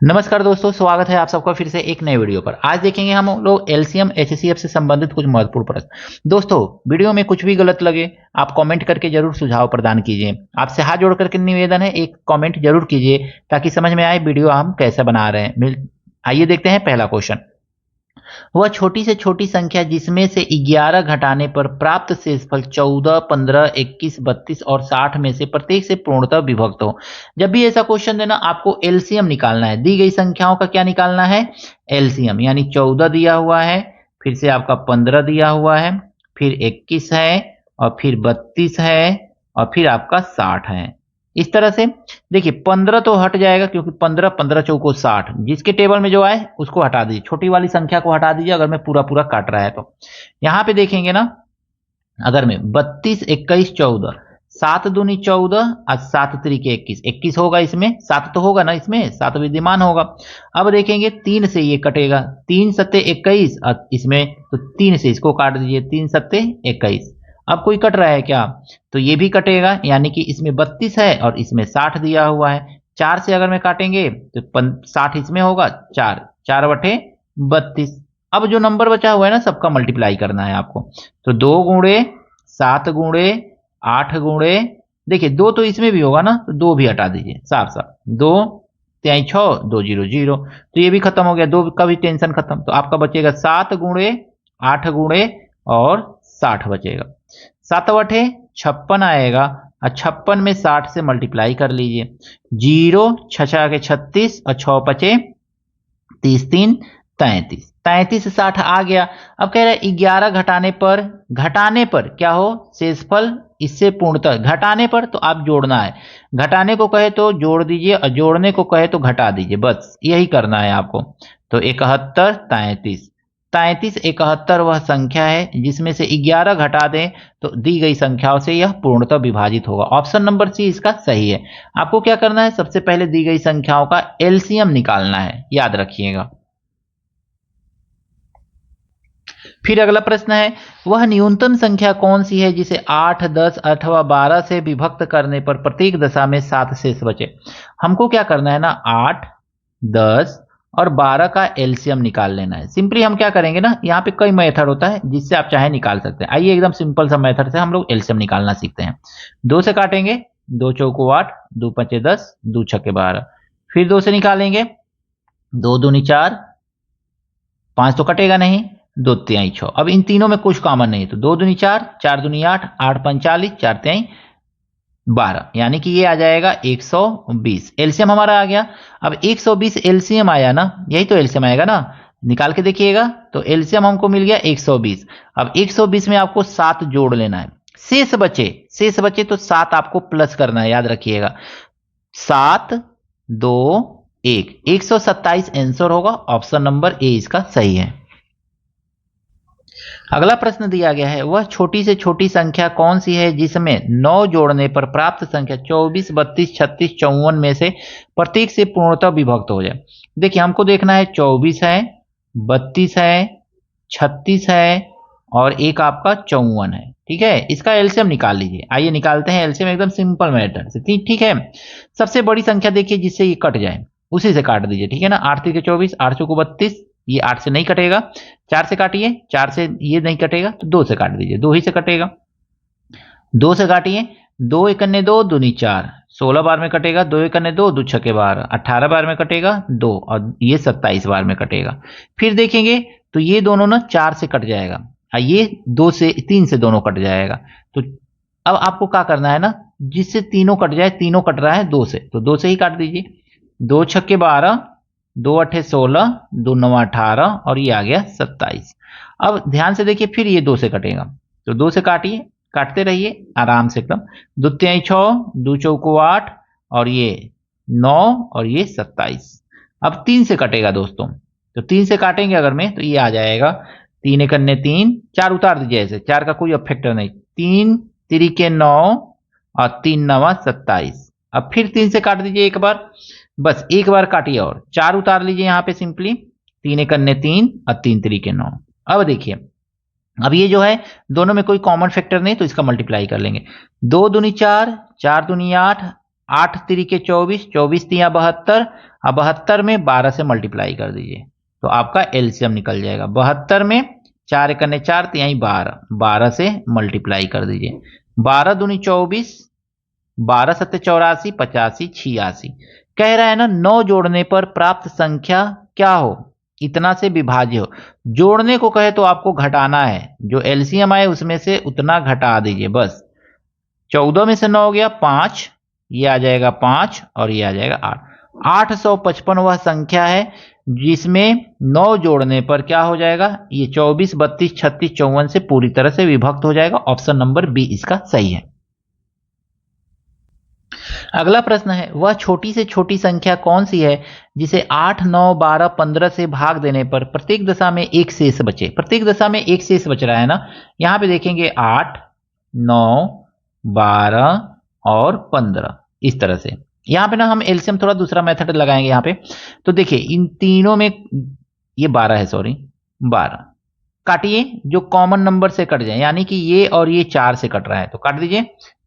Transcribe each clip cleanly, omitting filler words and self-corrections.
नमस्कार दोस्तों, स्वागत है आप सबका फिर से एक नए वीडियो पर। आज देखेंगे हम लोग एलसीएम एचसीएफ से संबंधित कुछ महत्वपूर्ण प्रश्न। दोस्तों, वीडियो में कुछ भी गलत लगे आप कमेंट करके जरूर सुझाव प्रदान कीजिए। आपसे हाथ जोड़ करके निवेदन है, एक कमेंट जरूर कीजिए ताकि समझ में आए वीडियो हम कैसे बना रहे हैं। आइए देखते हैं पहला क्वेश्चन। वह छोटी से छोटी संख्या जिसमें से 11 घटाने पर प्राप्त शेषफल 14, 15, 21, 32 और 60 में से प्रत्येक से पूर्णतः विभक्त हो। जब भी ऐसा क्वेश्चन देना आपको एलसीएम निकालना है। दी गई संख्याओं का क्या निकालना है? एलसीएम। यानी 14 दिया हुआ है, फिर से आपका 15 दिया हुआ है, फिर 21 है और फिर 32 है और फिर आपका 60 है। इस तरह से देखिए 15 तो हट जाएगा क्योंकि 15 15 चौको 60, जिसके टेबल में जो आए उसको हटा दीजिए, छोटी वाली संख्या को हटा दीजिए अगर मैं पूरा पूरा काट रहा है तो। यहां पे देखेंगे ना, अगर मैं 32 21 14, 7 दूनी 14 और 7 तरीके 21, 21 होगा इसमें, 7 तो होगा ना इसमें, 7 विद्यमान होगा। अब देखेंगे 3 से ये कटेगा, 3 सत्ते 21 और इसमें तो 3 से इसको काट दीजिए, 3 सत्ते 21। अब कोई कट रहा है क्या? तो ये भी कटेगा, यानी कि इसमें 32 है और इसमें 60 दिया हुआ है। 4 से अगर मैं काटेंगे तो 60 इसमें होगा, 4 4 बटे 32। अब जो नंबर बचा हुआ है ना, सबका मल्टीप्लाई करना है आपको। तो 2 गुणे 7 गुणे 8 गुणे, देखिए 2 तो इसमें भी होगा ना, तो 2 भी हटा दीजिए साफ साफ। 2 3 6 2 0 0, तो ये भी खत्म हो गया, 2 का भी टेंशन खत्म। तो आपका बचेगा 7 गुणे 8 गुणे और 60 बचेगा। 7 बटे 56 आएगा और 56 में 60 से मल्टीप्लाई कर लीजिए। 0 6 के 36 और 6 पचे 30 3 33, 33 से 60 आ गया। अब कह रहा है 11 घटाने पर क्या हो? शेषफल इससे पूर्णतः। घटाने पर तो आप जोड़ना है, घटाने को कहे तो जोड़ दीजिए और जोड़ने को कहे तो घटा दीजिए, बस यही करना है आपको। तो 71 33, 33 71 वह संख्या है जिसमें से 11 घटा दें तो दी गई संख्याओं से यह पूर्णतः विभाजित होगा। ऑप्शन नंबर सी इसका सही है। आपको क्या करना है? सबसे पहले दी गई संख्याओं का एलसीएम निकालना है, याद रखिएगा। फिर अगला प्रश्न है, वह न्यूनतम संख्या कौन सी है जिसे 8, 10 अथवा 12 से विभक्त करने पर प्रत्येक दशा में 7 शेष बचे? हमको क्या करना है ना, 8, 10 और 12 का एलसीएम निकाल लेना है। सिंपली हम क्या करेंगे ना, यहाँ पे कई मेथड होता है जिससे आप चाहे निकाल सकते हैं। आइए एकदम सिंपल सा मेथड से हम लोग एलसीएम निकालना सीखते हैं। 2 से काटेंगे, 2 चौको 8, 2 पंचे 10, 2 छक्के 12। फिर 2 से निकालेंगे, 2 दूनी 4, 5 तो कटेगा नहीं, 2 तिहाई 6। अब इन तीनों में कुछ कॉमन नहीं है, तो 2 दूनी 4, 4 दूनी 8, 8 45, 4 तिहाई 12, यानी कि ये आ जाएगा 120। एलसीएम हमारा आ गया। अब 120 एलसीएम आया ना, यही तो एलसीएम आएगा ना, निकाल के देखिएगा। तो एलसीएम हमको मिल गया 120। अब 120 में आपको 7 जोड़ लेना है, शेष बचे तो 7 आपको प्लस करना है, याद रखिएगा। 7 2 1, 127 आंसर होगा। ऑप्शन नंबर ए इसका सही है। अगला प्रश्न दिया गया है, वह छोटी से छोटी संख्या कौन सी है जिसमें 9 जोड़ने पर प्राप्त संख्या 24, 32, 36, 54 में से प्रत्येक से पूर्णतः विभक्त हो जाए? देखिए हमको देखना है 24 है, 32 है, 36 है और एक आपका 54 है। ठीक है, इसका एलसीएम निकाल लीजिए। आइए निकालते हैं एलसीएम एकदम सिंपल मेथड से। ठीक है, सबसे बड़ी संख्या देखिए जिससे ये कट जाए उसी से काट दीजिए। ठीक है ना, 8 3 24, 8 चौको 32, ये 8 से नहीं कटेगा। 4 से काटिए, 4 से ये नहीं कटेगा तो 2 से काट दीजिए, 2 ही से कटेगा। 2 से काटिए, 2 एकन्ने 2 दूनी 4, 16 बार में कटेगा। 2 एकन्ने 2, 2 छक्के 12, 18 बार में कटेगा 2 और ये 27 बार में कटेगा। फिर देखेंगे तो ये दोनों ना 4 से कट जाएगा और ये 2 से 3 से दोनों कट जाएगा। तो अब आपको क्या करना है ना, जिससे तीनों कट जाए, तीनों कट रहा है 2 से, तो 2 से ही काट दीजिए। 2 छक्के 12, 2 अठे 16, 2 9 18 और ये आ गया 27। अब ध्यान से देखिए, फिर ये 2 से कटेगा, तो 2 से काटिए, काटते रहिए आराम से एकदम। 2 तिहाई 6, 2 चौको 8 और ये 9 और ये 27। अब 3 से कटेगा दोस्तों, तो 3 से काटेंगे अगर मैं तो ये आ जाएगा 3 एकन्ने 3, 4 उतार दीजिए ऐसे, 4 का कोई अब फैक्टर नहीं। 3 तिरिके 9 और 3 9 27। अब फिर 3 से काट दीजिए एक बार, बस एक बार काटिए और 4 उतार लीजिए यहाँ पे सिंपली। 3 एकन्ने 3 और 3 तिरिके 9। अब देखिए, अब ये जो है दोनों में कोई कॉमन फैक्टर नहीं तो इसका मल्टीप्लाई कर लेंगे। 2 दूनी 4, 4 दूनी 8, 8 तिरिके 24, 24 तिया 72, अब 72 में 12 से मल्टीप्लाई कर दीजिए तो आपका एलसीएम निकल जाएगा। 72 में 4 एकने 4 तिहाई 12, 12 से मल्टीप्लाई कर दीजिए। 12 दूनी 24, 12 सत्ते 84, 85, 86। कह रहा है ना 9 जोड़ने पर प्राप्त संख्या क्या हो, इतना से विभाज्य हो। जोड़ने को कहे तो आपको घटाना है, जो एलसीएम आए उसमें से उतना घटा दीजिए बस। 14 में से 9 गया 5, ये आ जाएगा 5 और ये आ जाएगा 8। 855 वह संख्या है जिसमें 9 जोड़ने पर क्या हो जाएगा, ये 24, 32, 36, 54 से पूरी तरह से विभक्त हो जाएगा। ऑप्शन नंबर बी इसका सही है। अगला प्रश्न है, वह छोटी से छोटी संख्या कौन सी है जिसे 8, 9, 12, 15 से भाग देने पर प्रत्येक दशा में एक शेष बचे। प्रत्येक दशा में एक शेष बच रहा है ना, यहां पे देखेंगे 8, 9, 12 और 15 इस तरह से। यहां पे ना हम एलसीएम थोड़ा दूसरा मेथड लगाएंगे यहां पे। तो देखिए इन तीनों में ये 12 है, सॉरी 12 काटिए, जो कॉमन नंबर से कट जाए, यानी कि ये और ये 4 से कट रहा है तो काट दीजिए।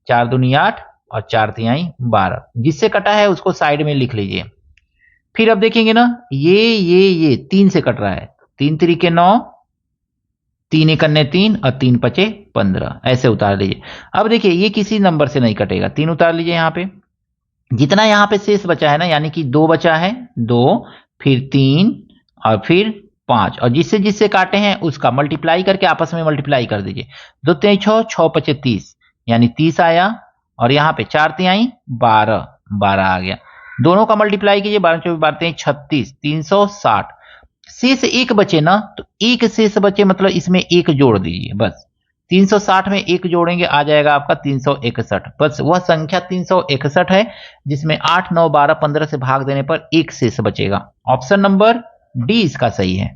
4 दूनी 8 और 4 तिहाई 12, जिससे कटा है उसको साइड में लिख लीजिए। फिर अब देखेंगे ना ये 3 से कट रहा है, 3 तिरिके 9, 3 एकन्ने 3 और 3 पचे 15, ऐसे उतार लीजिए। अब देखिए ये किसी नंबर से नहीं कटेगा, 3 उतार लीजिए यहाँ पे। जितना यहाँ पे शेष बचा है ना, यानी कि 2 बचा है, 2 फिर 3 और फिर 5, और जिससे जिससे काटे हैं उसका मल्टीप्लाई करके आपस में मल्टीप्लाई कर दीजिए। 2 तिहाई 6, 6 पचे 30, यानी 30 आया, और यहाँ पे 4 तिहाई 12, 12 आ गया। दोनों का मल्टीप्लाई कीजिए, 12 24 12 तिहाई 36, 360। शेष एक बचे ना, तो एक शेष बचे मतलब इसमें एक जोड़ दीजिए बस। 360 में एक जोड़ेंगे आ जाएगा आपका 361। बस वह संख्या 361 है जिसमें 8, 9, 12, 15 से भाग देने पर एक शेष बचेगा। ऑप्शन नंबर डी इसका सही है।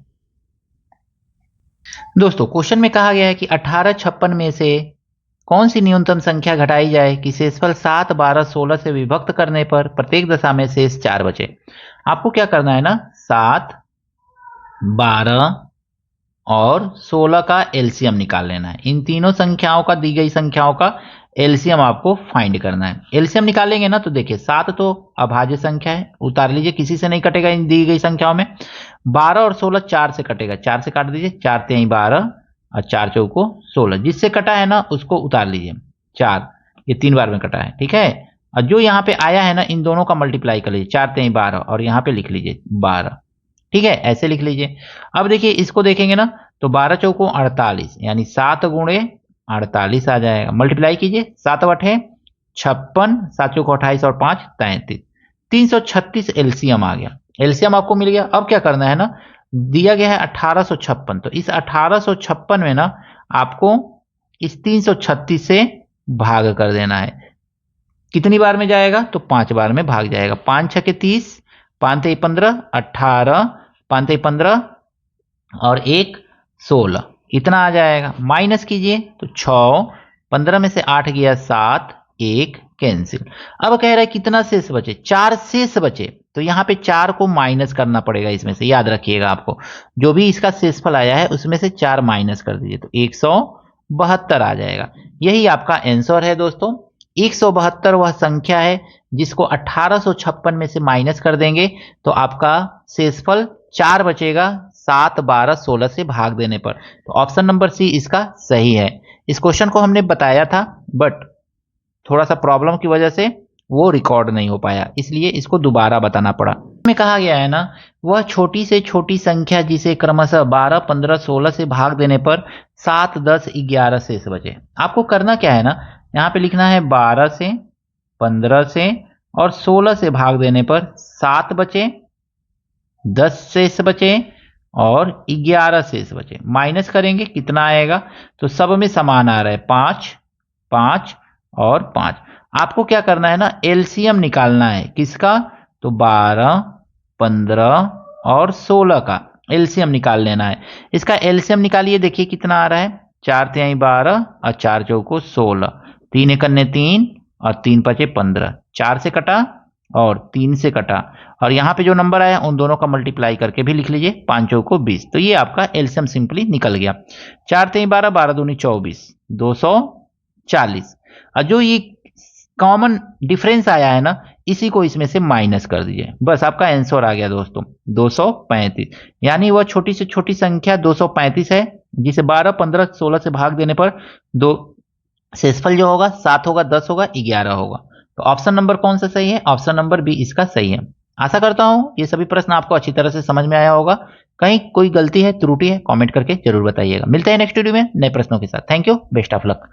दोस्तों क्वेश्चन में कहा गया है कि 1856 में से कौन सी न्यूनतम संख्या घटाई जाए कि शेषफल 7, 12, 16 से विभक्त करने पर प्रत्येक दशा में शेष 4 बचे। आपको क्या करना है ना, 7, 12 और 16 का एलसीएम निकाल लेना है। इन तीनों संख्याओं का, दी गई संख्याओं का एलसीएम आपको फाइंड करना है। एलसीएम निकालेंगे ना तो देखिए 7 तो अभाज्य संख्या है, उतार लीजिए, किसी से नहीं कटेगा इन दी गई संख्याओं में। 12 और 16 4 से कटेगा, 4 से काट दीजिए, 4 तिहाई 12 और 4 चौको 16, जिससे कटा है ना उसको उतार लीजिए। 4 ये 3 बार में कटा है, ठीक है। और जो यहाँ पे आया है ना इन दोनों का मल्टीप्लाई कर लीजिए, 4 तिहाई 12 और यहाँ पे लिख लीजिए 12, ठीक है, ऐसे लिख लीजिए। अब देखिए इसको देखेंगे ना तो 12 चौको 48, यानी 7 गुणे 48 आ जाएगा। मल्टीप्लाई कीजिए, 7 बटे 56, 7 चौको 28 और 5 33, 336 एलसीएम आ गया। एलसीएम आपको मिल गया। अब क्या करना है ना, दिया गया है 1856, तो इस 1856 में ना आपको इस 336 से भाग कर देना है। कितनी बार में जाएगा, तो 5 बार में भाग जाएगा। 5 छके 30, 5 तिहाई 15, 18, 5 तिहाई 15 और 1 16, इतना आ जाएगा। माइनस कीजिए तो 6, 15 में से 8 गया 7, 1 कैंसिल। अब कह रहा है कितना शेष बचे, 4 शेष बचे, तो यहाँ पे 4 को माइनस करना पड़ेगा इसमें से, याद रखिएगा आपको। जो भी इसका शेषफल आया है उसमें से 4 माइनस कर दीजिए तो 172 आ जाएगा। यही आपका आंसर है दोस्तों। 172 वह संख्या है जिसको 1856 में से माइनस कर देंगे तो आपका शेषफल 4 बचेगा 7, 12, 16 से भाग देने पर। तो ऑप्शन नंबर सी इसका सही है। इस क्वेश्चन को हमने बताया था बट थोड़ा सा प्रॉब्लम की वजह से वो रिकॉर्ड नहीं हो पाया, इसलिए इसको दोबारा बताना पड़ा। में कहा गया है ना, वह छोटी से छोटी संख्या जिसे क्रमशः 12, 15, 16 से भाग देने पर 7, 10, 11 शेष बचे। आपको करना क्या है ना, यहाँ पे लिखना है 12 से, 15 से और 16 से भाग देने पर 7 बचे, 10 शेष बचे और 11 शेष बचे। माइनस करेंगे कितना आएगा, तो सब में समान आ रहा है 5, 5 और 5। आपको क्या करना है ना, एलसीएम निकालना है किसका, तो 12, 15 और 16 का एलसीएम निकाल लेना है। इसका एलसीएम निकालिए, देखिए कितना आ रहा है, 4 तिहाई 12 और 4 चौको 16, 3 एकन्ने 3 और 3 पचे 15, 4 से कटा और 3 से कटा, और यहाँ पे जो नंबर आया उन दोनों का मल्टीप्लाई करके भी लिख लीजिए, 5 चौको 20, तो ये आपका एलसीएम सिंपली निकल गया। 4 तिहाई 12, 12 दूनी 24, 240। और जो ये कॉमन डिफरेंस आया है ना, इसी को इसमें से माइनस कर दीजिए, बस आपका आंसर आ गया दोस्तों 235। यानी वह छोटी से छोटी संख्या 235 है, जिसे 12, 15, 16 से भाग देने पर दो शेषफल जो होगा 7 होगा, 10 होगा, 11 होगा। तो ऑप्शन नंबर कौन सा सही है? ऑप्शन नंबर बी इसका सही है। आशा करता हूं ये सभी प्रश्न आपको अच्छी तरह से समझ में आया होगा। कहीं कोई गलती है, त्रुटि है, कमेंट करके जरूर बताइएगा। मिलते हैं नेक्स्ट वीडियो में नए प्रश्नों के साथ। Thank you, best of luck.